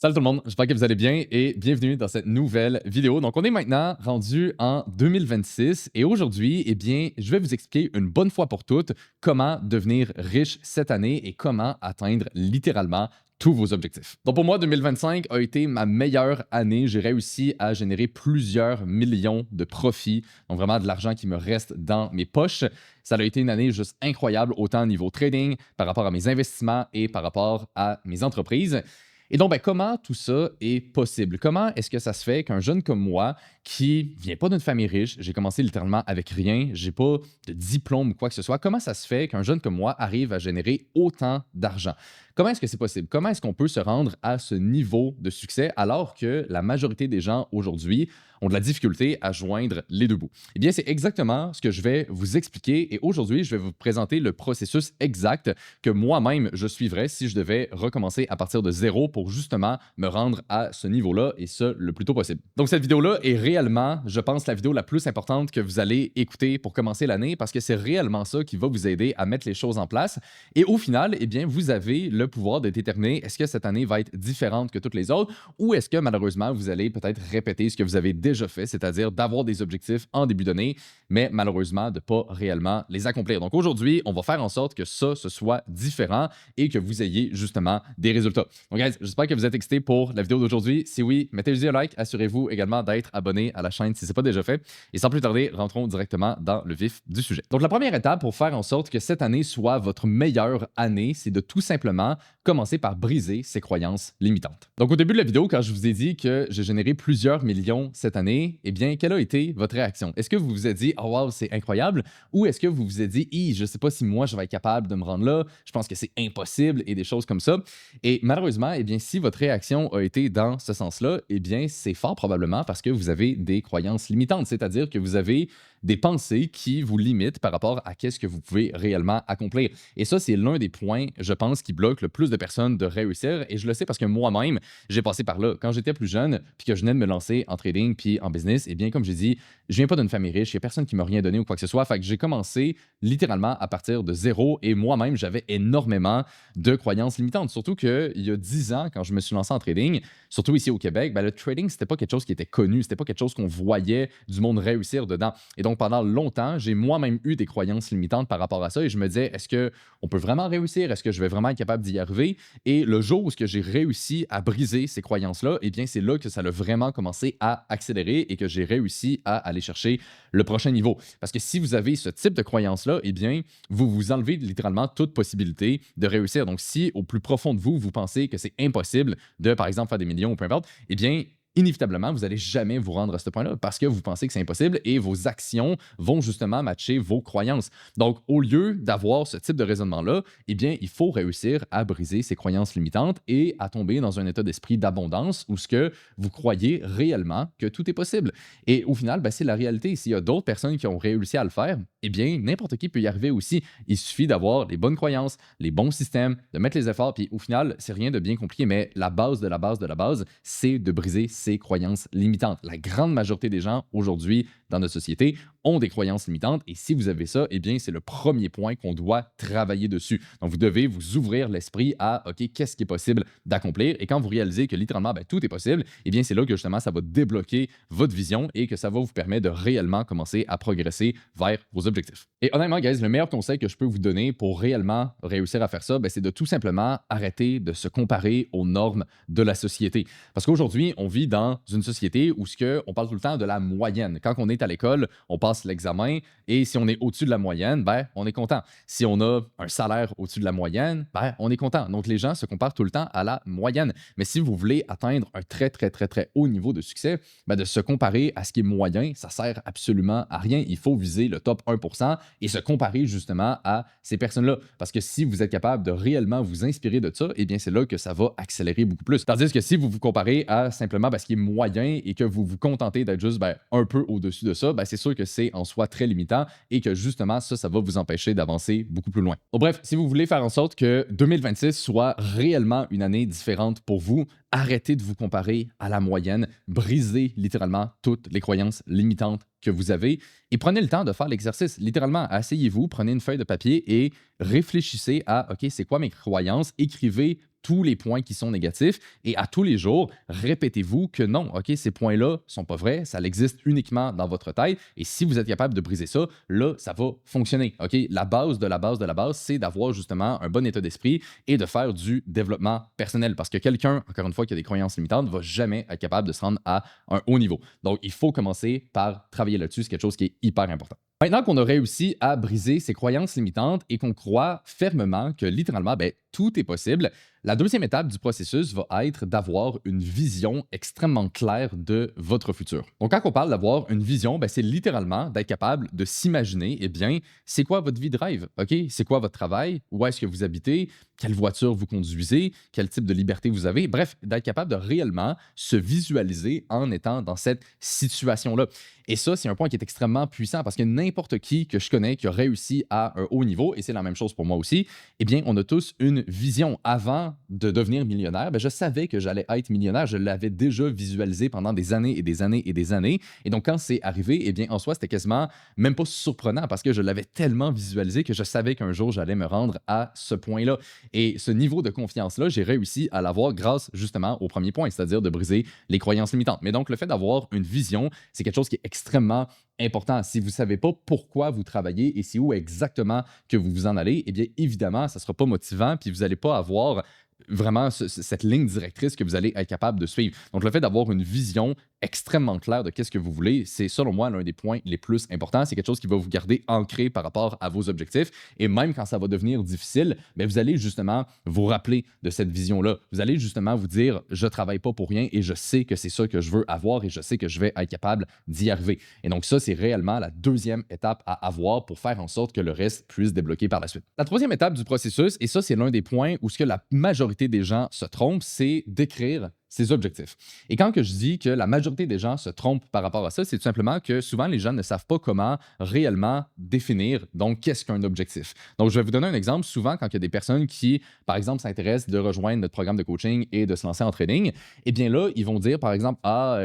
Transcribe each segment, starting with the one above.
Salut tout le monde, j'espère que vous allez bien et bienvenue dans cette nouvelle vidéo. Donc, on est maintenant rendu en 2026 et aujourd'hui, eh bien, je vais vous expliquer une bonne fois pour toutes comment devenir riche cette année et comment atteindre littéralement tous vos objectifs. Donc, pour moi, 2025 a été ma meilleure année. J'ai réussi à générer plusieurs millions de profits, donc vraiment de l'argent qui me reste dans mes poches. Ça a été une année juste incroyable, autant au niveau trading, par rapport à mes investissements et par rapport à mes entreprises. Et donc, ben, comment tout ça est possible? Comment est-ce que ça se fait qu'un jeune comme moi, qui vient pas d'une famille riche, j'ai commencé littéralement avec rien, j'ai pas de diplôme ou quoi que ce soit, comment ça se fait qu'un jeune comme moi arrive à générer autant d'argent? Comment est-ce que c'est possible? Comment est-ce qu'on peut se rendre à ce niveau de succès alors que la majorité des gens aujourd'hui ont de la difficulté à joindre les deux bouts? Eh bien, c'est exactement ce que je vais vous expliquer et aujourd'hui, je vais vous présenter le processus exact que moi-même je suivrais si je devais recommencer à partir de zéro pour justement me rendre à ce niveau-là et ce le plus tôt possible. Donc cette vidéo-là est réellement, je pense, la vidéo la plus importante que vous allez écouter pour commencer l'année parce que c'est réellement ça qui va vous aider à mettre les choses en place. Et au final, eh bien, vous avez le pouvoir de déterminer est-ce que cette année va être différente que toutes les autres ou est-ce que malheureusement vous allez peut-être répéter ce que vous avez déjà fait, c'est-à-dire d'avoir des objectifs en début d'année, mais malheureusement de ne pas réellement les accomplir. Donc aujourd'hui, on va faire en sorte que ça, ce soit différent et que vous ayez justement des résultats. Donc guys, j'espère que vous êtes excités pour la vidéo d'aujourd'hui. Si oui, mettez-y un like. Assurez-vous également d'être abonné à la chaîne si ce n'est pas déjà fait. Et sans plus tarder, rentrons directement dans le vif du sujet. Donc la première étape pour faire en sorte que cette année soit votre meilleure année, c'est de tout simplement commencer par briser ses croyances limitantes. Donc au début de la vidéo, quand je vous ai dit que j'ai généré plusieurs millions cette année, eh bien, quelle a été votre réaction? Est-ce que vous vous êtes dit « Oh wow, c'est incroyable » ou est-ce que vous vous êtes dit « je ne sais pas si moi je vais être capable de me rendre là, je pense que c'est impossible » et des choses comme ça. Et malheureusement, eh bien, si votre réaction a été dans ce sens-là, eh bien, c'est fort probablement parce que vous avez des croyances limitantes, c'est-à-dire que vous avez des pensées qui vous limitent par rapport à qu'est-ce que vous pouvez réellement accomplir. Et ça, c'est l'un des points, je pense, qui bloque le plus de personnes de réussir. Et je le sais parce que moi-même, j'ai passé par là. Quand j'étais plus jeune, puis que je venais de me lancer en trading puis en business, eh bien, comme j'ai dit, je viens pas d'une famille riche, il n'y a personne qui m'a rien donné ou quoi que ce soit. Fait que j'ai commencé littéralement à partir de zéro et moi-même, j'avais énormément de croyances limitantes. Surtout qu'il y a 10 ans, quand je me suis lancé en trading, surtout ici au Québec, ben, le trading, c'était pas quelque chose qui était connu, c'était pas quelque chose qu'on voyait du monde réussir dedans. Et donc, pendant longtemps, j'ai moi-même eu des croyances limitantes par rapport à ça et je me disais, est-ce qu'on peut vraiment réussir? Est-ce que je vais vraiment être capable d'y arriver? Et le jour où j'ai réussi à briser ces croyances-là, eh bien, c'est là que ça a vraiment commencé à accélérer et que j'ai réussi à aller chercher le prochain niveau. Parce que si vous avez ce type de croyance-là, eh bien, vous vous enlevez littéralement toute possibilité de réussir. Donc, si au plus profond de vous, vous pensez que c'est impossible de, par exemple, faire des millions ou peu importe, eh bien, inévitablement, vous n'allez jamais vous rendre à ce point-là parce que vous pensez que c'est impossible et vos actions vont justement matcher vos croyances. Donc, au lieu d'avoir ce type de raisonnement-là, eh bien, il faut réussir à briser ces croyances limitantes et à tomber dans un état d'esprit d'abondance où ce que vous croyez réellement que tout est possible. Et au final, ben, c'est la réalité. S'il y a d'autres personnes qui ont réussi à le faire, eh bien, n'importe qui peut y arriver aussi. Il suffit d'avoir les bonnes croyances, les bons systèmes, de mettre les efforts. Puis au final, c'est rien de bien compliqué, mais la base de la base de la base, c'est de briser ces croyances limitantes. La grande majorité des gens aujourd'hui dans notre société ont des croyances limitantes et si vous avez ça, eh bien, c'est le premier point qu'on doit travailler dessus. Donc, vous devez vous ouvrir l'esprit à, OK, qu'est-ce qui est possible d'accomplir? Et quand vous réalisez que littéralement, ben, tout est possible, eh bien, c'est là que justement, ça va débloquer votre vision et que ça va vous permettre de réellement commencer à progresser vers vos objectifs. Et honnêtement, guys, le meilleur conseil que je peux vous donner pour réellement réussir à faire ça, ben, c'est de tout simplement arrêter de se comparer aux normes de la société. Parce qu'aujourd'hui, on vit dans une société où on parle tout le temps de la moyenne. Quand on est à l'école, on passe l'examen et si on est au-dessus de la moyenne, ben, on est content. Si on a un salaire au-dessus de la moyenne, ben, on est content. Donc, les gens se comparent tout le temps à la moyenne. Mais si vous voulez atteindre un très, très, très, très haut niveau de succès, ben, de se comparer à ce qui est moyen, ça sert absolument à rien. Il faut viser le top 1% et se comparer justement à ces personnes-là. Parce que si vous êtes capable de réellement vous inspirer de ça, eh bien, c'est là que ça va accélérer beaucoup plus. Tandis que si vous vous comparez à simplement ce qui est moyen et que vous vous contentez d'être juste un peu au-dessus de ça, ben, c'est sûr que c'est en soi très limitant et que justement, ça va vous empêcher d'avancer beaucoup plus loin. Donc, bref, si vous voulez faire en sorte que 2026 soit réellement une année différente pour vous, arrêtez de vous comparer à la moyenne, brisez littéralement toutes les croyances limitantes que vous avez et prenez le temps de faire l'exercice. Littéralement, asseyez-vous, prenez une feuille de papier et réfléchissez à, OK, c'est quoi mes croyances? Écrivez tous les points qui sont négatifs et à tous les jours, répétez-vous que non, OK, ces points-là sont pas vrais, ça existe uniquement dans votre tête et si vous êtes capable de briser ça, là, ça va fonctionner, OK? La base de la base de la base, c'est d'avoir justement un bon état d'esprit et de faire du développement personnel parce que quelqu'un, encore une fois, qui a des croyances limitantes, ne va jamais être capable de se rendre à un haut niveau. Donc, il faut commencer par travailler là-dessus, c'est quelque chose qui est hyper important. Maintenant qu'on a réussi à briser ces croyances limitantes et qu'on croit fermement que littéralement, ben, tout est possible, la deuxième étape du processus va être d'avoir une vision extrêmement claire de votre futur. Donc, quand on parle d'avoir une vision, ben, c'est littéralement d'être capable de s'imaginer, eh bien, c'est quoi votre vie de rêve? OK? C'est quoi votre travail? Où est-ce que vous habitez? Quelle voiture vous conduisez? Quel type de liberté vous avez? Bref, d'être capable de réellement se visualiser en étant dans cette situation-là. Et ça, c'est un point qui est extrêmement puissant parce que n'importe qui que je connais qui a réussi à un haut niveau, et c'est la même chose pour moi aussi, eh bien, on a tous une vision. Avant de devenir millionnaire, ben, je savais que j'allais être millionnaire. Je l'avais déjà visualisé pendant des années et des années et des années. Et donc, quand c'est arrivé, eh bien, en soi, c'était quasiment même pas surprenant parce que je l'avais tellement visualisé que je savais qu'un jour, j'allais me rendre à ce point-là. Et ce niveau de confiance-là, j'ai réussi à l'avoir grâce justement au premier point, c'est-à-dire de briser les croyances limitantes. Mais donc, le fait d'avoir une vision, c'est quelque chose qui est extrêmement important. Si vous ne savez pas pourquoi vous travaillez et c'est où exactement que vous vous en allez, eh bien, évidemment, ça ne sera pas motivant, puis vous n'allez pas avoir vraiment cette ligne directrice que vous allez être capable de suivre. Donc, le fait d'avoir une vision extrêmement claire de qu'est-ce que vous voulez, c'est selon moi l'un des points les plus importants. C'est quelque chose qui va vous garder ancré par rapport à vos objectifs. Et même quand ça va devenir difficile, bien, vous allez justement vous rappeler de cette vision-là. Vous allez justement vous dire, je ne travaille pas pour rien et je sais que c'est ça que je veux avoir et je sais que je vais être capable d'y arriver. Et donc ça, c'est réellement la deuxième étape à avoir pour faire en sorte que le reste puisse débloquer par la suite. La troisième étape du processus, et ça, c'est l'un des points où ce que la majorité des gens se trompent, c'est d'écrire ses objectifs. Et quand que je dis que la majorité des gens se trompent par rapport à ça, c'est tout simplement que souvent les gens ne savent pas comment réellement définir donc qu'est-ce qu'un objectif. Donc je vais vous donner un exemple. Souvent quand il y a des personnes qui, par exemple, s'intéressent de rejoindre notre programme de coaching et de se lancer en trading, eh bien là, ils vont dire par exemple,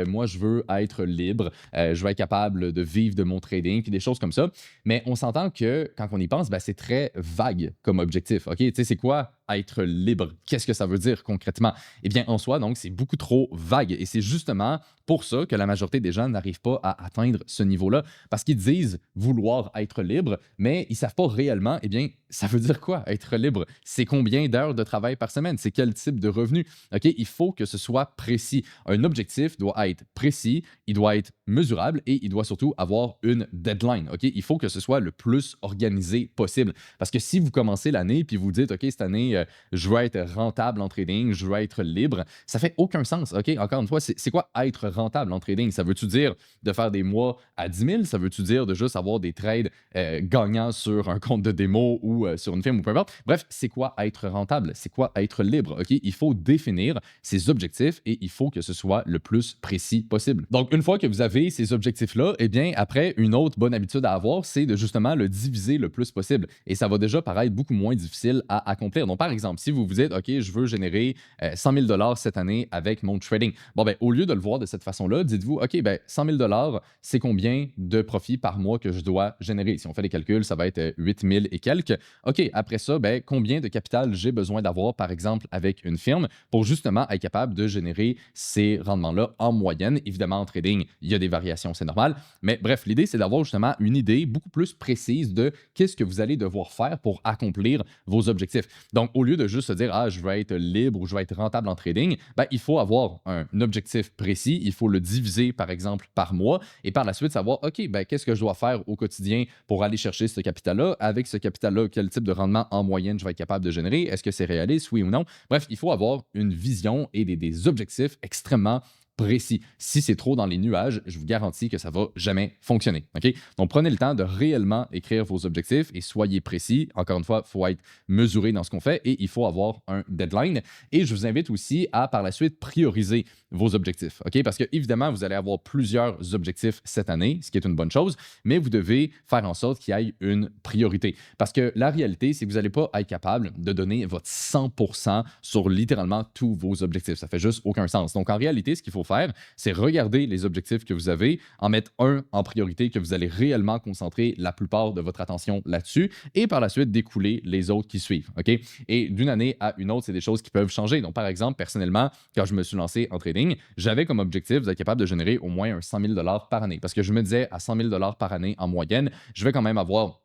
moi je veux être libre, je veux être capable de vivre de mon trading, puis des choses comme ça. Mais on s'entend que quand on y pense, ben, c'est très vague comme objectif. OK, tu sais, c'est quoi être libre? Qu'est-ce que ça veut dire concrètement? Eh bien, en soi, donc, c'est beaucoup trop vague. Et c'est justement pour ça que la majorité des gens n'arrivent pas à atteindre ce niveau-là, parce qu'ils disent vouloir être libre, mais ils ne savent pas réellement, eh bien, ça veut dire quoi être libre? C'est combien d'heures de travail par semaine? C'est quel type de revenu? OK? Il faut que ce soit précis. Un objectif doit être précis, il doit être mesurable et il doit surtout avoir une deadline. OK? Il faut que ce soit le plus organisé possible. Parce que si vous commencez l'année puis vous dites, OK, cette année, je veux être rentable en trading, je veux être libre, ça fait aucun sens. OK? Encore une fois, c'est quoi être rentable en trading? Ça veut-tu dire de faire des mois à 10 000? Ça veut-tu dire de juste avoir des trades gagnants sur un compte de démo ou sur une firme ou peu importe? Bref, c'est quoi être rentable? C'est quoi être libre? OK? Il faut définir ses objectifs et il faut que ce soit le plus précis possible. Donc, une fois que vous avez ces objectifs-là, eh bien, après, une autre bonne habitude à avoir, c'est de justement le diviser le plus possible. Et ça va déjà paraître beaucoup moins difficile à accomplir. Donc, par exemple, si vous vous dites, OK, je veux générer 100 000 cette année avec mon trading. Bon, ben, au lieu de le voir de cette façon-là, dites-vous, OK, ben, 100 000 c'est combien de profit par mois que je dois générer? Si on fait les calculs, ça va être 8 000 et quelques. OK, après ça, ben, combien de capital j'ai besoin d'avoir, par exemple, avec une firme pour justement être capable de générer ces rendements-là en moyenne? Évidemment, en trading, il y a des variations, c'est normal. Mais bref, l'idée, c'est d'avoir justement une idée beaucoup plus précise de qu'est-ce que vous allez devoir faire pour accomplir vos objectifs. Donc, au lieu de juste se dire, je veux être libre ou je veux être rentable en trading, ben, il faut avoir un objectif précis. Il faut le diviser, par exemple, par mois et par la suite savoir, OK, ben, qu'est-ce que je dois faire au quotidien pour aller chercher ce capital-là? Avec ce capital-là, quel type de rendement en moyenne je vais être capable de générer? Est-ce que c'est réaliste, oui ou non? Bref, il faut avoir une vision et des objectifs extrêmement précis. Si c'est trop dans les nuages, je vous garantis que ça ne va jamais fonctionner. OK? Donc, prenez le temps de réellement écrire vos objectifs et soyez précis. Encore une fois, il faut être mesuré dans ce qu'on fait et il faut avoir un deadline. Et je vous invite aussi à, par la suite, prioriser vos objectifs. OK? Parce que, évidemment, vous allez avoir plusieurs objectifs cette année, ce qui est une bonne chose, mais vous devez faire en sorte qu'il y ait une priorité. Parce que la réalité, c'est que vous n'allez pas être capable de donner votre 100% sur littéralement tous vos objectifs. Ça fait juste aucun sens. Donc, en réalité, ce qu'il faut faut faire, c'est regarder les objectifs que vous avez, en mettre un en priorité que vous allez réellement concentrer la plupart de votre attention là-dessus et par la suite découler les autres qui suivent. OK? Et d'une année à une autre, c'est des choses qui peuvent changer. Donc, par exemple, personnellement, quand je me suis lancé en trading, j'avais comme objectif d'être capable de générer au moins un 100 000 par année parce que je me disais à 100 000 par année en moyenne, je vais quand même avoir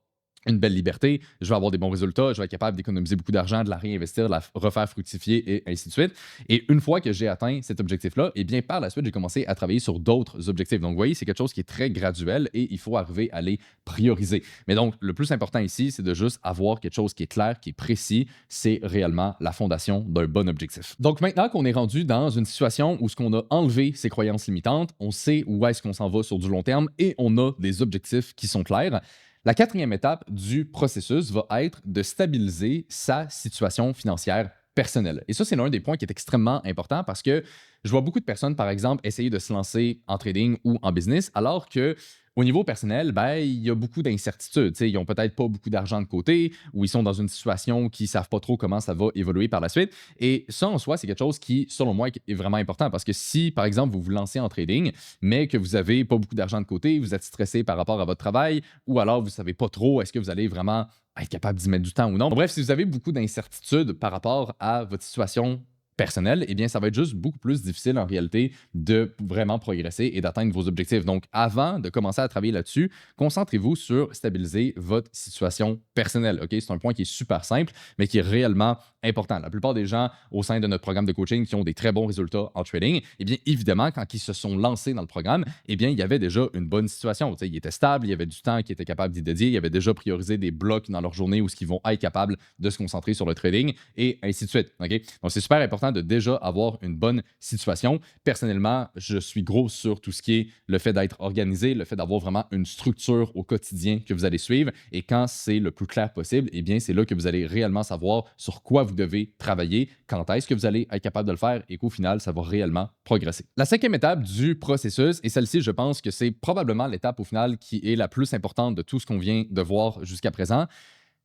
une belle liberté, je vais avoir des bons résultats, je vais être capable d'économiser beaucoup d'argent, de la réinvestir, de la refaire fructifier et ainsi de suite. Et une fois que j'ai atteint cet objectif-là, eh bien, par la suite, j'ai commencé à travailler sur d'autres objectifs. Donc, vous voyez, c'est quelque chose qui est très graduel et il faut arriver à les prioriser. Mais donc, le plus important ici, c'est de juste avoir quelque chose qui est clair, qui est précis. C'est réellement la fondation d'un bon objectif. Donc, maintenant qu'on est rendu dans une situation où ce qu'on a enlevé ses croyances limitantes, on sait où est-ce qu'on s'en va sur du long terme et on a des objectifs qui sont clairs. La quatrième étape du processus va être de stabiliser sa situation financière personnelle. Et ça, c'est l'un des points qui est extrêmement important parce que je vois beaucoup de personnes, par exemple, essayer de se lancer en trading ou en business, alors que au niveau personnel, ben, il y a beaucoup d'incertitudes. Ils n'ont peut-être pas beaucoup d'argent de côté ou ils sont dans une situation qui ne savent pas trop comment ça va évoluer par la suite. Et ça, en soi, c'est quelque chose qui, selon moi, est vraiment important parce que si, par exemple, vous vous lancez en trading, mais que vous n'avez pas beaucoup d'argent de côté, vous êtes stressé par rapport à votre travail ou alors vous ne savez pas trop est-ce que vous allez vraiment être capable d'y mettre du temps ou non. Bref, si vous avez beaucoup d'incertitudes par rapport à votre situation personnel, eh bien, ça va être juste beaucoup plus difficile en réalité de vraiment progresser et d'atteindre vos objectifs. Donc, avant de commencer à travailler là-dessus, concentrez-vous sur stabiliser votre situation personnelle. OK? C'est un point qui est super simple, mais qui est réellement important. La plupart des gens au sein de notre programme de coaching qui ont des très bons résultats en trading, eh bien, évidemment, quand ils se sont lancés dans le programme, eh bien, il y avait déjà une bonne situation. Ils étaient stables, il y avait du temps qui était capable d'y dédier, il y avait déjà priorisé des blocs dans leur journée où ils vont être capables de se concentrer sur le trading et ainsi de suite. OK? Donc, c'est super important de déjà avoir une bonne situation. Personnellement, je suis gros sur tout ce qui est le fait d'être organisé, le fait d'avoir vraiment une structure au quotidien que vous allez suivre. Et quand c'est le plus clair possible, eh bien, c'est là que vous allez réellement savoir sur quoi vous devez travailler, quand est-ce que vous allez être capable de le faire et qu'au final, ça va réellement progresser. La cinquième étape du processus, et celle-ci, je pense que c'est probablement l'étape au final qui est la plus importante de tout ce qu'on vient de voir jusqu'à présent.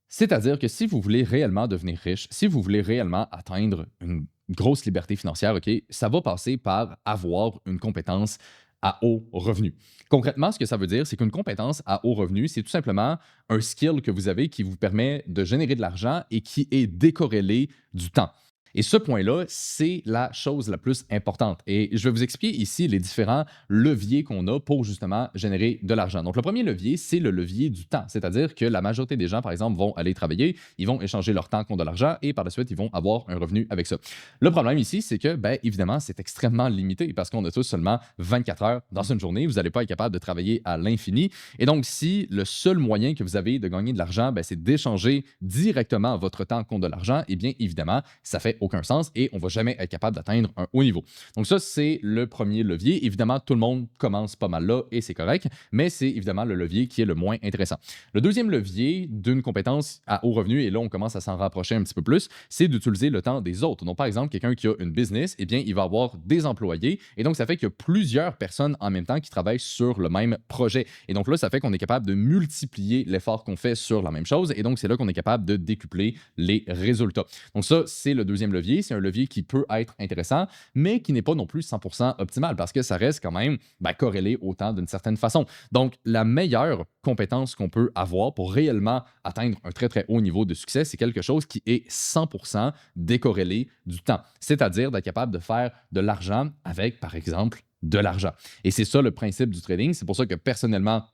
C'est-à-dire que si vous voulez réellement devenir riche, si vous voulez réellement atteindre une grosse liberté financière, OK, ça va passer par avoir une compétence à haut revenu. Concrètement, ce que ça veut dire, c'est qu'une compétence à haut revenu, c'est tout simplement un skill que vous avez qui vous permet de générer de l'argent et qui est décorrélé du temps. Et ce point-là, c'est la chose la plus importante. Et je vais vous expliquer ici les différents leviers qu'on a pour justement générer de l'argent. Donc, le premier levier, c'est le levier du temps. C'est-à-dire que la majorité des gens, par exemple, vont aller travailler, ils vont échanger leur temps contre de l'argent et par la suite, ils vont avoir un revenu avec ça. Le problème ici, c'est que, bien évidemment, c'est extrêmement limité parce qu'on a tous seulement 24 heures dans une journée. Vous n'allez pas être capable de travailler à l'infini. Et donc, si le seul moyen que vous avez de gagner de l'argent, ben, c'est d'échanger directement votre temps contre de l'argent, eh bien, évidemment, ça fait aucun sens et on ne va jamais être capable d'atteindre un haut niveau. Donc ça, c'est le premier levier. Évidemment, tout le monde commence pas mal là et c'est correct, mais c'est évidemment le levier qui est le moins intéressant. Le deuxième levier d'une compétence à haut revenu, et là, on commence à s'en rapprocher un petit peu plus, c'est d'utiliser le temps des autres. Donc, par exemple, quelqu'un qui a une business, eh bien, il va avoir des employés et donc, ça fait qu'il y a plusieurs personnes en même temps qui travaillent sur le même projet. Et donc là, ça fait qu'on est capable de multiplier l'effort qu'on fait sur la même chose et donc, c'est là qu'on est capable de décupler les résultats. Donc ça, c'est le deuxième levier. C'est un levier qui peut être intéressant, mais qui n'est pas non plus 100% optimal parce que ça reste quand même corrélé au temps d'une certaine façon. Donc, la meilleure compétence qu'on peut avoir pour réellement atteindre un très, très haut niveau de succès, c'est quelque chose qui est 100% décorrélé du temps. C'est-à-dire d'être capable de faire de l'argent avec, par exemple, de l'argent. Et c'est ça le principe du trading. C'est pour ça que personnellement,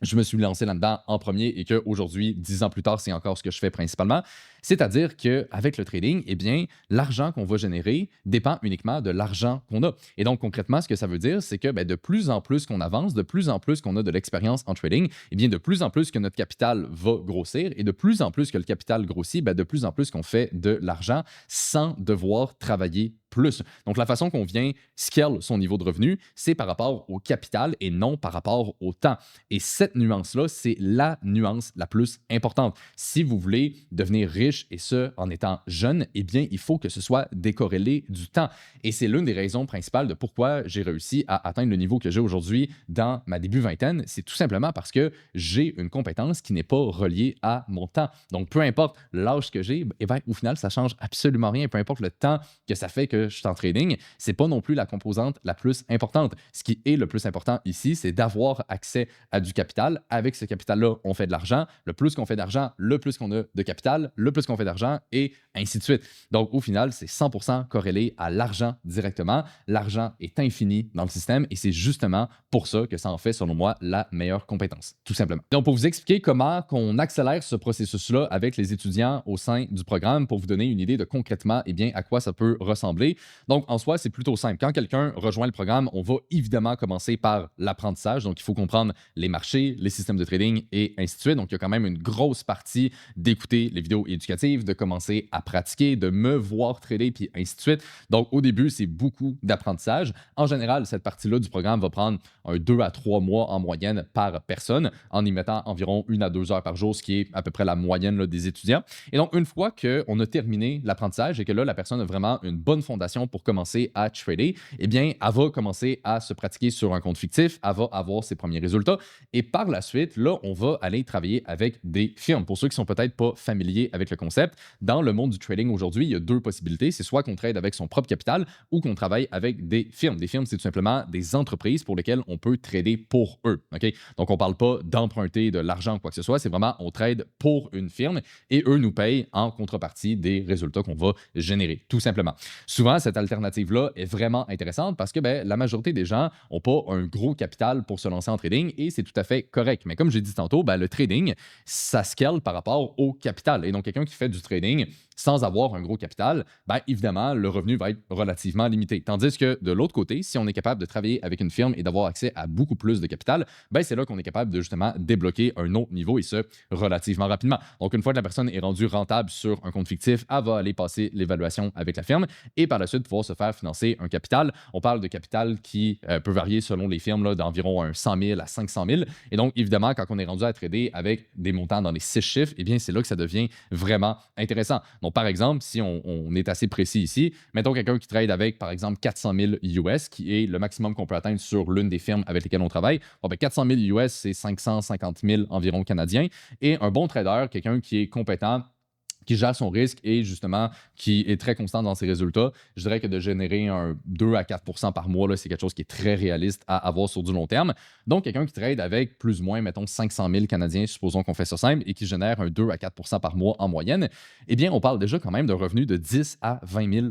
je me suis lancé là-dedans en premier et qu'aujourd'hui, 10 ans plus tard, c'est encore ce que je fais principalement. C'est-à-dire qu'avec le trading, eh bien, l'argent qu'on va générer dépend uniquement de l'argent qu'on a. Et donc, concrètement, ce que ça veut dire, c'est que de plus en plus qu'on avance, de plus en plus qu'on a de l'expérience en trading, eh bien, de plus en plus que notre capital va grossir et de plus en plus que le capital grossit, de plus en plus qu'on fait de l'argent sans devoir travailler plus. Donc, la façon qu'on vient scale son niveau de revenu, c'est par rapport au capital et non par rapport au temps. Et cette nuance-là, c'est la nuance la plus importante. Si vous voulez devenir riche, riche et ce, en étant jeune, eh bien, il faut que ce soit décorrélé du temps. Et c'est l'une des raisons principales de pourquoi j'ai réussi à atteindre le niveau que j'ai aujourd'hui dans ma début vingtaine. C'est tout simplement parce que j'ai une compétence qui n'est pas reliée à mon temps. Donc, peu importe l'âge que j'ai, eh bien, au final, ça change absolument rien. Peu importe le temps que ça fait que je suis en trading, c'est pas non plus la composante la plus importante. Ce qui est le plus important ici, c'est d'avoir accès à du capital. Avec ce capital-là, on fait de l'argent. Le plus qu'on fait d'argent, le plus qu'on a de capital, le plus qu'on fait d'argent et ainsi de suite. Donc, au final, c'est 100% corrélé à l'argent directement. L'argent est infini dans le système et c'est justement pour ça que ça en fait, selon moi, la meilleure compétence, tout simplement. Donc, pour vous expliquer comment qu'on accélère ce processus-là avec les étudiants au sein du programme, pour vous donner une idée de concrètement, eh bien, à quoi ça peut ressembler. Donc, en soi, c'est plutôt simple. Quand quelqu'un rejoint le programme, on va évidemment commencer par l'apprentissage. Donc, il faut comprendre les marchés, les systèmes de trading et ainsi de suite. Donc, il y a quand même une grosse partie d'écouter les vidéos éducatives, de commencer à pratiquer, de me voir trader, puis ainsi de suite. Donc, au début, c'est beaucoup d'apprentissage. En général, cette partie-là du programme va prendre 2 à 3 mois en moyenne par personne, en y mettant environ 1 à 2 heures par jour, ce qui est à peu près la moyenne là, des étudiants. Et donc, une fois qu'on a terminé l'apprentissage et que là, la personne a vraiment une bonne fondation pour commencer à trader, eh bien, elle va commencer à se pratiquer sur un compte fictif, elle va avoir ses premiers résultats. Et par la suite, là, on va aller travailler avec des firmes. Pour ceux qui sont peut-être pas familiers avec le concept, dans le monde du trading aujourd'hui, il y a 2 possibilités. C'est soit qu'on trade avec son propre capital ou qu'on travaille avec des firmes. Des firmes, c'est tout simplement des entreprises pour lesquelles on peut trader pour eux. Okay? Donc, on ne parle pas d'emprunter de l'argent ou quoi que ce soit. C'est vraiment, on trade pour une firme et eux nous payent en contrepartie des résultats qu'on va générer, tout simplement. Souvent, cette alternative-là est vraiment intéressante parce que la majorité des gens n'ont pas un gros capital pour se lancer en trading et c'est tout à fait correct. Mais comme j'ai dit tantôt, le trading, ça scale par rapport au capital. Et donc, quelqu'un qui fait du trading sans avoir un gros capital, évidemment, le revenu va être relativement limité. Tandis que de l'autre côté, si on est capable de travailler avec une firme et d'avoir accès à beaucoup plus de capital, c'est là qu'on est capable de justement débloquer un autre niveau et ce, relativement rapidement. Donc, une fois que la personne est rendue rentable sur un compte fictif, elle va aller passer l'évaluation avec la firme et par la suite pouvoir se faire financer un capital. On parle de capital qui peut varier selon les firmes là, d'environ 100 000 à 500 000. Et donc, évidemment, quand on est rendu à trader avec des montants dans les 6 chiffres, eh bien, c'est là que ça devient vraiment intéressant. Donc, par exemple, si on est assez précis ici, mettons quelqu'un qui trade avec, par exemple, 400 000 US, qui est le maximum qu'on peut atteindre sur l'une des firmes avec lesquelles on travaille. 400 000 US, c'est 550 000 environ canadiens. Et un bon trader, quelqu'un qui est compétent, qui gère son risque et justement qui est très constant dans ses résultats, je dirais que de générer un 2 à 4 par mois, là, c'est quelque chose qui est très réaliste à avoir sur du long terme. Donc, quelqu'un qui trade avec plus ou moins, mettons, 500 000 Canadiens, supposons qu'on fait ça simple, et qui génère un 2 à 4 par mois en moyenne, eh bien, on parle déjà quand même d'un revenu de 10 à 20 000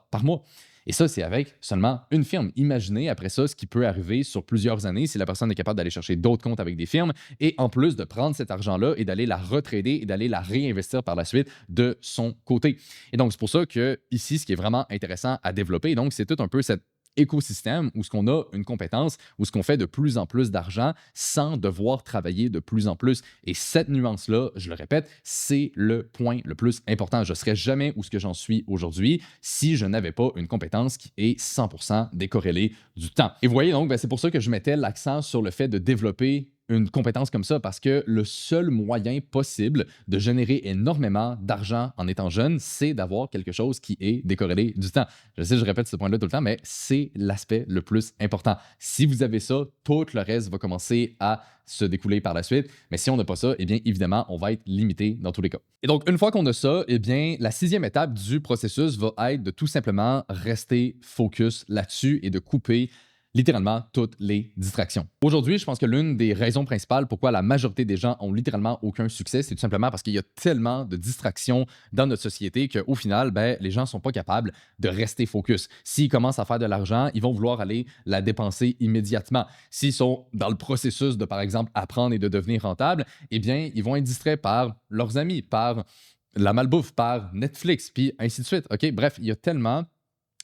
par mois. Et ça, c'est avec seulement une firme. Imaginez après ça ce qui peut arriver sur plusieurs années si la personne est capable d'aller chercher d'autres comptes avec des firmes et en plus de prendre cet argent-là et d'aller la retrader et d'aller la réinvestir par la suite de son côté. Et donc, c'est pour ça que ici, ce qui est vraiment intéressant à développer, donc, c'est tout un peu cet écosystème où ce qu'on a une compétence, où ce qu'on fait de plus en plus d'argent sans devoir travailler de plus en plus. Et cette nuance-là, je le répète, c'est le point le plus important. Je ne serais jamais où ce que j'en suis aujourd'hui si je n'avais pas une compétence qui est 100% décorrélée du temps. Et vous voyez donc, c'est pour ça que je mettais l'accent sur le fait de développer une compétence comme ça parce que le seul moyen possible de générer énormément d'argent en étant jeune, c'est d'avoir quelque chose qui est décorrélé du temps. Je sais, je répète ce point-là tout le temps, mais c'est l'aspect le plus important. Si vous avez ça, tout le reste va commencer à se découler par la suite. Mais si on n'a pas ça, eh bien, évidemment, on va être limité dans tous les cas. Et donc, une fois qu'on a ça, eh bien, la 6e étape du processus va être de tout simplement rester focus là-dessus et de couper littéralement toutes les distractions. Aujourd'hui, je pense que l'une des raisons principales pourquoi la majorité des gens ont littéralement aucun succès, c'est tout simplement parce qu'il y a tellement de distractions dans notre société qu'au final, les gens ne sont pas capables de rester focus. S'ils commencent à faire de l'argent, ils vont vouloir aller la dépenser immédiatement. S'ils sont dans le processus de, par exemple, apprendre et de devenir rentable, eh bien, ils vont être distraits par leurs amis, par la malbouffe, par Netflix, puis ainsi de suite. OK? Bref, il y a tellement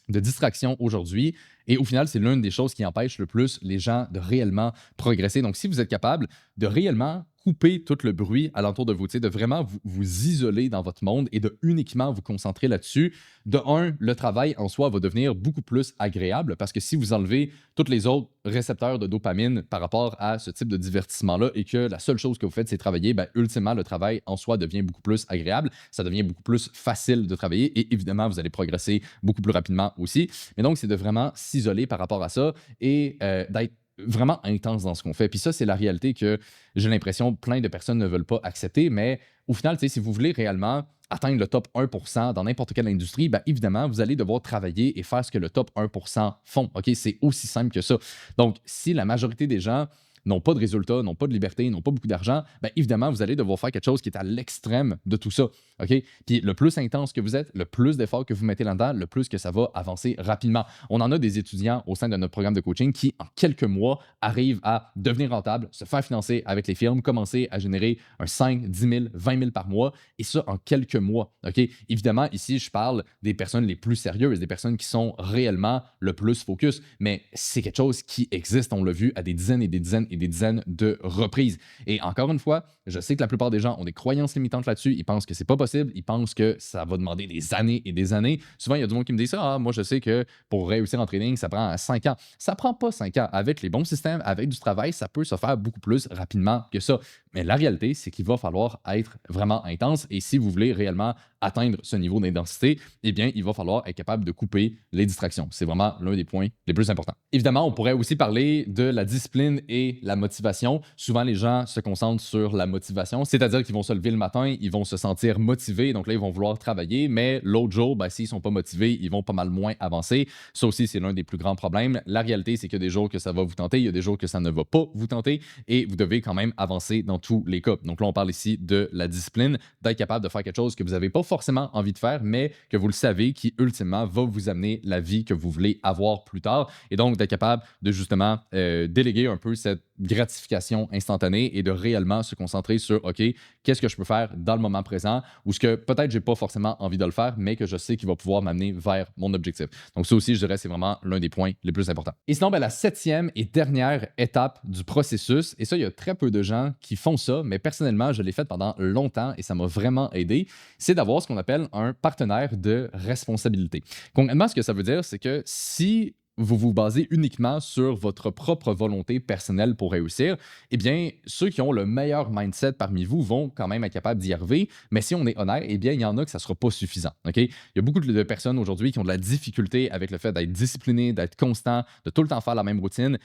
de distraction aujourd'hui. Et au final, c'est l'une des choses qui empêche le plus les gens de réellement progresser. Donc, si vous êtes capable de réellement couper tout le bruit alentour de vous, tu sais, de vraiment vous isoler dans votre monde et de uniquement vous concentrer là-dessus. De un, le travail en soi va devenir beaucoup plus agréable parce que si vous enlevez tous les autres récepteurs de dopamine par rapport à ce type de divertissement-là et que la seule chose que vous faites, c'est travailler, ben, ultimement, le travail en soi devient beaucoup plus agréable, ça devient beaucoup plus facile de travailler et évidemment, vous allez progresser beaucoup plus rapidement aussi. Mais donc, c'est de vraiment s'isoler par rapport à ça et d'être vraiment intense dans ce qu'on fait. Puis ça, c'est la réalité que j'ai l'impression plein de personnes ne veulent pas accepter, mais au final, tu sais, si vous voulez réellement atteindre le top 1% dans n'importe quelle industrie, ben évidemment, vous allez devoir travailler et faire ce que le top 1% font. OK? C'est aussi simple que ça. Donc, si la majorité des gens n'ont pas de résultats, n'ont pas de liberté, n'ont pas beaucoup d'argent, ben évidemment, vous allez devoir faire quelque chose qui est à l'extrême de tout ça. OK? Puis le plus intense que vous êtes, le plus d'efforts que vous mettez là-dedans, le plus que ça va avancer rapidement. On en a des étudiants au sein de notre programme de coaching qui, en quelques mois, arrivent à devenir rentables, se faire financer avec les firmes, commencer à générer un 5, 10 000, 20 000 par mois, et ça en quelques mois. OK? Évidemment, ici, je parle des personnes les plus sérieuses, des personnes qui sont réellement le plus focus, mais c'est quelque chose qui existe, on l'a vu à des dizaines et des dizaines et des dizaines de reprises. Et encore une fois, je sais que la plupart des gens ont des croyances limitantes là-dessus, ils pensent que c'est pas possible, ils pensent que ça va demander des années et des années. Souvent, il y a du monde qui me dit ça, ah, moi je sais que pour réussir en trading, ça prend 5 ans. Ça prend pas 5 ans. Avec les bons systèmes, avec du travail, ça peut se faire beaucoup plus rapidement que ça. Mais la réalité, c'est qu'il va falloir être vraiment intense et si vous voulez réellement atteindre ce niveau d'intensité, eh bien, il va falloir être capable de couper les distractions. C'est vraiment l'un des points les plus importants. Évidemment, on pourrait aussi parler de la discipline et la motivation. Souvent, les gens se concentrent sur la motivation, c'est-à-dire qu'ils vont se lever le matin, ils vont se sentir motivés, donc là, ils vont vouloir travailler, mais l'autre jour, ben, s'ils ne sont pas motivés, ils vont pas mal moins avancer. Ça aussi, c'est l'un des plus grands problèmes. La réalité, c'est qu'il y a des jours que ça va vous tenter, il y a des jours que ça ne va pas vous tenter et vous devez quand même avancer dans tous les cas. Donc là, on parle ici de la discipline, d'être capable de faire quelque chose que vous n'avez pas forcément envie de faire, mais que vous le savez, qui ultimement va vous amener la vie que vous voulez avoir plus tard. Et donc, d'être capable de justement déléguer un peu cette gratification instantanée et de réellement se concentrer sur, OK, qu'est-ce que je peux faire dans le moment présent ou ce que peut-être j'ai pas forcément envie de le faire, mais que je sais qu'il va pouvoir m'amener vers mon objectif. Donc ça aussi, je dirais, c'est vraiment l'un des points les plus importants. Et sinon, ben, la septième et dernière étape du processus, et ça, il y a très peu de gens qui font ça, mais personnellement, je l'ai fait pendant longtemps et ça m'a vraiment aidé, c'est d'avoir ce qu'on appelle un partenaire de responsabilité. Concrètement, ce que ça veut dire, c'est que si vous vous basez uniquement sur votre propre volonté personnelle pour réussir, eh bien, ceux qui ont le meilleur mindset parmi vous vont quand même être capables d'y arriver. Mais si on est honnête, eh bien, il y en a que ça ne sera pas suffisant. OK? Il y a beaucoup de personnes aujourd'hui qui ont de la difficulté avec le fait d'être discipliné, d'être constant, de tout le temps faire la même routine.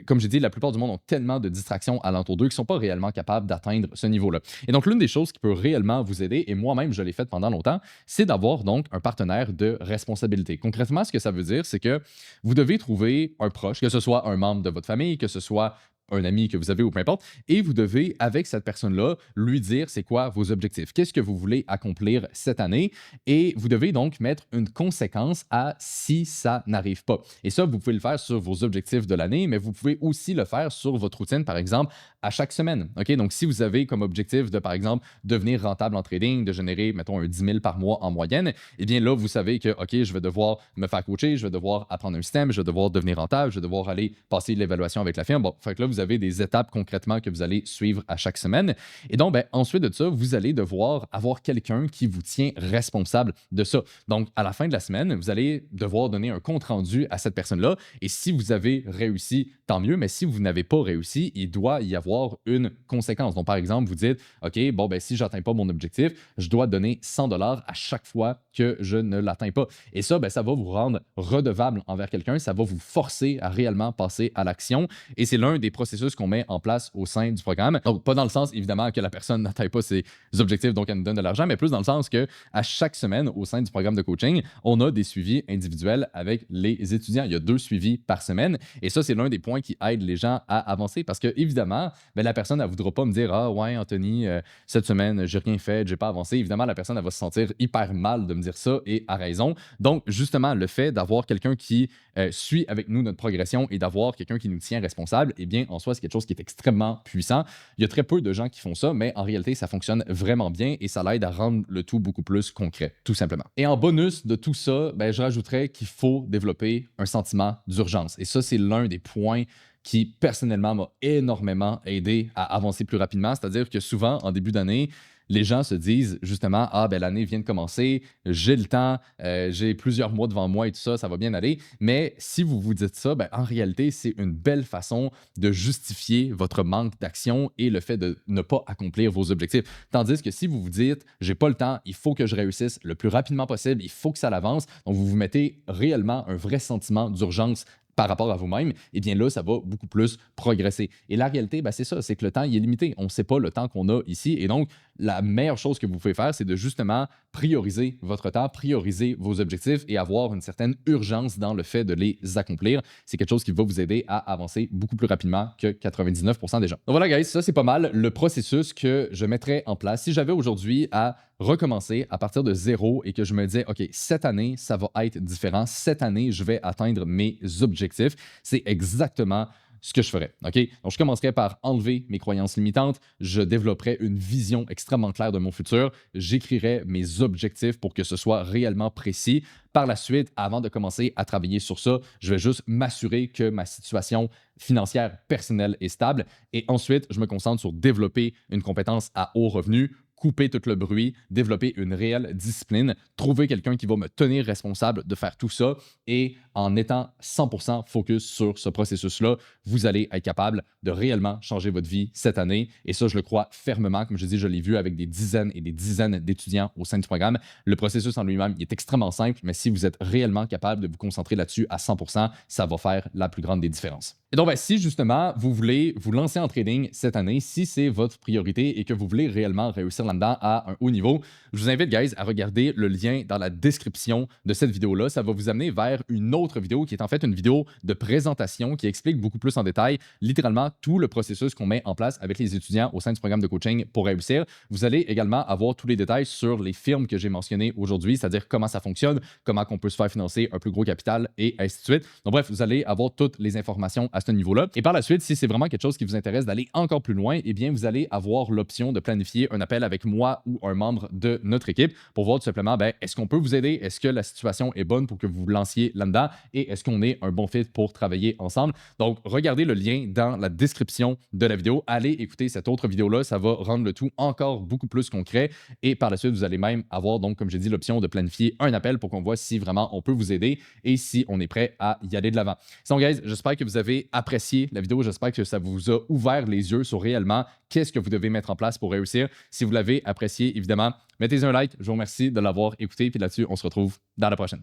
Comme j'ai dit, la plupart du monde ont tellement de distractions alentour d'eux qu'ils ne sont pas réellement capables d'atteindre ce niveau-là. Et donc, l'une des choses qui peut réellement vous aider, et moi-même, je l'ai fait pendant longtemps, c'est d'avoir donc un partenaire de responsabilité. Concrètement, ce que ça veut dire, c'est que vous devez trouver un proche, que ce soit un membre de votre famille, que ce soit un ami que vous avez ou peu importe, et vous devez, avec cette personne-là, lui dire c'est quoi vos objectifs, qu'est-ce que vous voulez accomplir cette année, et vous devez donc mettre une conséquence à si ça n'arrive pas. Et ça, vous pouvez le faire sur vos objectifs de l'année, mais vous pouvez aussi le faire sur votre routine, par exemple, à chaque semaine. OK? Donc, si vous avez comme objectif de, par exemple, devenir rentable en trading, de générer, mettons, un 10 000 par mois en moyenne, eh bien là, vous savez que, OK, je vais devoir me faire coacher, je vais devoir apprendre un système, je vais devoir devenir rentable, je vais devoir aller passer l'évaluation avec la firme. Bon, fait que là, vous avez des étapes concrètement que vous allez suivre à chaque semaine. Et donc, ben, ensuite de ça, vous allez devoir avoir quelqu'un qui vous tient responsable de ça. Donc, à la fin de la semaine, vous allez devoir donner un compte rendu à cette personne-là. Et si vous avez réussi, tant mieux, mais si vous n'avez pas réussi, il doit y avoir une conséquence. Donc, par exemple, vous dites, OK, bon, ben, si je n'atteins pas mon objectif, je dois donner 100 à chaque fois que je ne l'atteins pas. Et ça, ben, ça va vous rendre redevable envers quelqu'un, ça va vous forcer à réellement passer à l'action. Et c'est l'un des processus qu'on met en place au sein du programme. Donc, pas dans le sens, évidemment, que la personne n'atteint pas ses objectifs, donc elle nous donne de l'argent, mais plus dans le sens que à chaque semaine, au sein du programme de coaching, on a des suivis individuels avec les étudiants. Il y a 2 suivis par semaine. Et ça, c'est l'un des points qui aide les gens à avancer parce que, évidemment, ben, la personne, elle ne voudra pas me dire ah ouais, Anthony, cette semaine, j'ai rien fait, j'ai pas avancé. Évidemment, la personne, elle va se sentir hyper mal de me dire ça et à raison. Donc, justement, le fait d'avoir quelqu'un qui suit avec nous notre progression et d'avoir quelqu'un qui nous tient responsable, eh bien, en soi, c'est quelque chose qui est extrêmement puissant. Il y a très peu de gens qui font ça, mais en réalité, ça fonctionne vraiment bien et ça l'aide à rendre le tout beaucoup plus concret, tout simplement. Et en bonus de tout ça, ben, je rajouterais qu'il faut développer un sentiment d'urgence. Et ça, c'est l'un des points qui, personnellement, m'a énormément aidé à avancer plus rapidement. C'est-à-dire que souvent, en début d'année, les gens se disent justement, ah ben l'année vient de commencer, j'ai le temps, j'ai plusieurs mois devant moi et tout ça, ça va bien aller. Mais si vous vous dites ça, ben, en réalité, c'est une belle façon de justifier votre manque d'action et le fait de ne pas accomplir vos objectifs. Tandis que si vous vous dites, j'ai pas le temps, il faut que je réussisse le plus rapidement possible, il faut que ça l'avance, donc vous vous mettez réellement un vrai sentiment d'urgence par rapport à vous-même, eh bien là, ça va beaucoup plus progresser. Et la réalité, ben, c'est ça, c'est que le temps, il est limité. On ne sait pas le temps qu'on a ici. Et donc, la meilleure chose que vous pouvez faire, c'est de justement prioriser votre temps, prioriser vos objectifs et avoir une certaine urgence dans le fait de les accomplir. C'est quelque chose qui va vous aider à avancer beaucoup plus rapidement que 99% des gens. Donc voilà, guys, ça, c'est pas mal le processus que je mettrais en place. Si j'avais aujourd'hui à recommencer à partir de zéro et que je me disais, OK, cette année, ça va être différent. Cette année, je vais atteindre mes objectifs. C'est exactement ce que je ferais. OK? Donc, je commencerai par enlever mes croyances limitantes. Je développerai une vision extrêmement claire de mon futur. J'écrirai mes objectifs pour que ce soit réellement précis. Par la suite, avant de commencer à travailler sur ça, je vais juste m'assurer que ma situation financière personnelle est stable. Et ensuite, je me concentre sur développer une compétence à haut revenu, couper tout le bruit, développer une réelle discipline, trouver quelqu'un qui va me tenir responsable de faire tout ça et en étant 100% focus sur ce processus-là, vous allez être capable de réellement changer votre vie cette année. Et ça, je le crois fermement. Comme je dis, je l'ai vu avec des dizaines et des dizaines d'étudiants au sein du programme. Le processus en lui-même il est extrêmement simple, mais si vous êtes réellement capable de vous concentrer là-dessus à 100%, ça va faire la plus grande des différences. Et donc, ben, si justement, vous voulez vous lancer en trading cette année, si c'est votre priorité et que vous voulez réellement réussir là-dedans à un haut niveau, je vous invite, guys, à regarder le lien dans la description de cette vidéo-là. Ça va vous amener vers une autre vidéo qui est en fait une vidéo de présentation qui explique beaucoup plus en détail littéralement tout le processus qu'on met en place avec les étudiants au sein du programme de coaching pour réussir. Vous allez également avoir tous les détails sur les firmes que j'ai mentionnées aujourd'hui, c'est-à-dire comment ça fonctionne, comment on peut se faire financer un plus gros capital et ainsi de suite. Donc bref, vous allez avoir toutes les informations à ce niveau-là. Et par la suite, si c'est vraiment quelque chose qui vous intéresse d'aller encore plus loin, eh bien, vous allez avoir l'option de planifier un appel avec moi ou un membre de notre équipe pour voir tout simplement, ben, est-ce qu'on peut vous aider? Est-ce que la situation est bonne pour que vous vous lanciez là-dedans? Et est-ce qu'on est un bon fit pour travailler ensemble? Donc, regardez le lien dans la description de la vidéo. Allez écouter cette autre vidéo-là. Ça va rendre le tout encore beaucoup plus concret. Et par la suite, vous allez même avoir, donc, comme j'ai dit, l'option de planifier un appel pour qu'on voit si vraiment on peut vous aider et si on est prêt à y aller de l'avant. Donc, guys, j'espère que vous avez apprécié la vidéo. J'espère que ça vous a ouvert les yeux sur réellement qu'est-ce que vous devez mettre en place pour réussir. Si vous l'avez apprécié, évidemment, mettez un like. Je vous remercie de l'avoir écouté. Puis là-dessus, on se retrouve dans la prochaine.